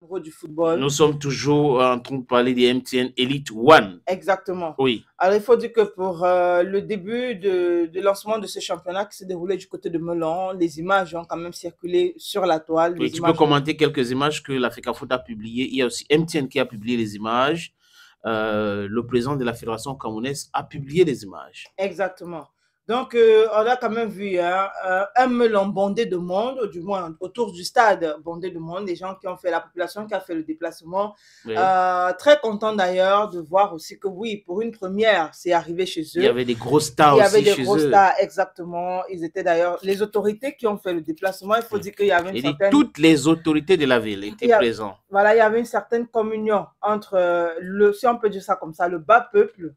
niveau du football. Nous sommes toujours en train de parler des MTN Elite One. Exactement. Oui. Alors, il faut dire que pour le début de lancement de ce championnat qui s'est déroulé du côté de Melun, les images ont quand même circulé sur la toile. Oui, Les tu peux images commenter quelques images que l'Africa Foot a publiées. Il y a aussi MTN qui a publié les images. Le président de la Fédération camerounaise a publié les images. Exactement. Donc, on a quand même vu hein, un melon bondé de monde, du moins autour du stade bondé de monde, les gens qui ont fait, la population qui a fait le déplacement. Oui. Très content d'ailleurs de voir aussi que oui, pour une première, c'est arrivé chez eux. Il y avait des gros stars Il y avait aussi des chez gros eux. stars, exactement. Ils étaient d'ailleurs, les autorités qui ont fait le déplacement, il faut dire qu'il y avait une certaine... Toutes les autorités de la ville étaient présentes. Voilà, il y avait une certaine communion entre, si on peut dire ça comme ça, le bas peuple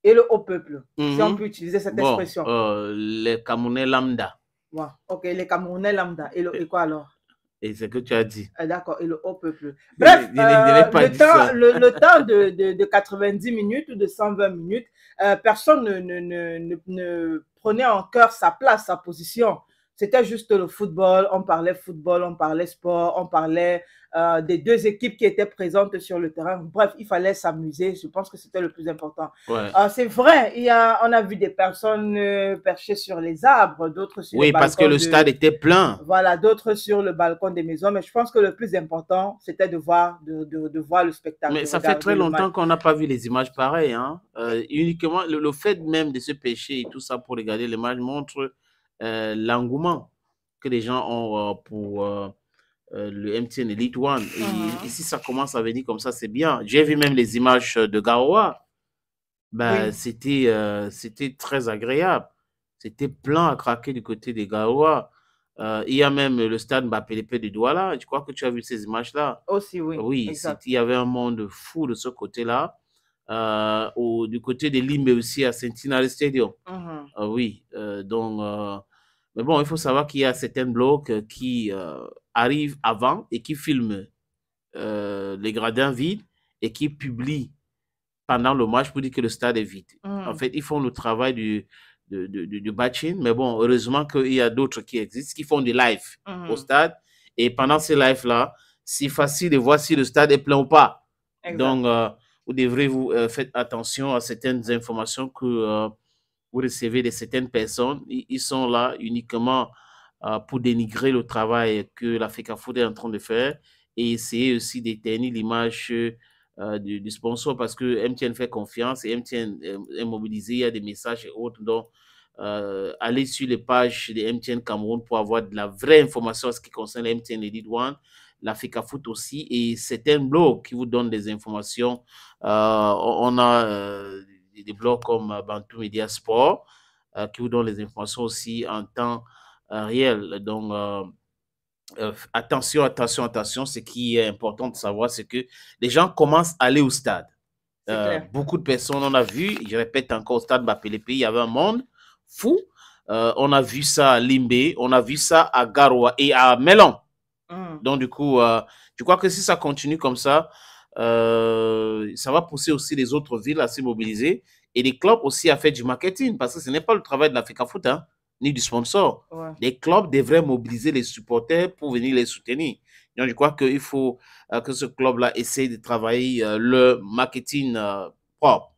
et le haut peuple, si on peut utiliser cette expression. Les Camerounais lambda. Bon, ok, les Camerounais lambda. Et quoi alors? Et c'est ce que tu as dit. D'accord, et le haut peuple. Bref, le temps de 90 minutes ou de 120 minutes, personne ne prenait en cœur sa place, sa position. C'était juste le football, on parlait sport, on parlait des deux équipes qui étaient présentes sur le terrain. Bref, il fallait s'amuser, je pense que c'était le plus important. Ouais. C'est vrai, on a vu des personnes perchées sur les arbres, d'autres sur les balcons. Oui, parce que le stade était plein. Voilà, d'autres sur le balcon des maisons, mais je pense que le plus important, c'était de voir le spectacle. Mais ça fait très longtemps qu'on n'a pas vu les images pareilles. Hein. Uniquement, le fait même de se pêcher et tout ça pour regarder les matchs montre l'engouement que les gens ont pour le MTN Elite One. Et si ça commence à venir comme ça, c'est bien. J'ai vu même les images de Garoua. Ben, oui. C'était très agréable. C'était plein à craquer du côté des Garoua. Il y a même le stade Mbappé de Douala. Je crois que tu as vu ces images-là. Aussi, oui. Oui, il y avait un monde fou de ce côté-là. Du côté de Limbe aussi, à Sentinel Stadium. Oui, donc... mais bon, il faut savoir qu'il y a certains blocs qui arrivent avant et qui filment les gradins vides et qui publient pendant le match pour dire que le stade est vide. En fait, ils font le travail du batching, mais bon, heureusement qu'il y a d'autres qui existent, qui font des lives au stade. Et pendant ces lives-là, c'est facile de voir si le stade est plein ou pas. Exact. Donc, vous devrez faire attention à certaines informations que vous recevez de certaines personnes. Ils sont là uniquement pour dénigrer le travail que l'Africa Foot est en train de faire et essayer aussi d'éternir l'image du sponsor parce que MTN fait confiance et MTN est mobilisé. Il y a des messages et autres. Donc, allez sur les pages de MTN Cameroun pour avoir de la vraie information en ce qui concerne MTN Elite One, l'Africa Foot aussi et certains blogs qui vous donnent des informations. On a des blogs comme Bantu Media Sport qui vous donnent les informations aussi en temps réel. Donc, attention. Ce qui est important de savoir, c'est que les gens commencent à aller au stade. Beaucoup de personnes, on a vu, je répète encore, au stade Mbappé, il y avait un monde fou. On a vu ça à Limbe, on a vu ça à Garoua et à Melun. Donc, du coup, je crois que si ça continue comme ça va pousser aussi les autres villes à se mobiliser et les clubs aussi à faire du marketing parce que ce n'est pas le travail de l'Africa Foot, hein, ni du sponsor. Ouais. Les clubs devraient mobiliser les supporters pour venir les soutenir. Donc, je crois qu'il faut que ce club-là essaye de travailler le marketing propre.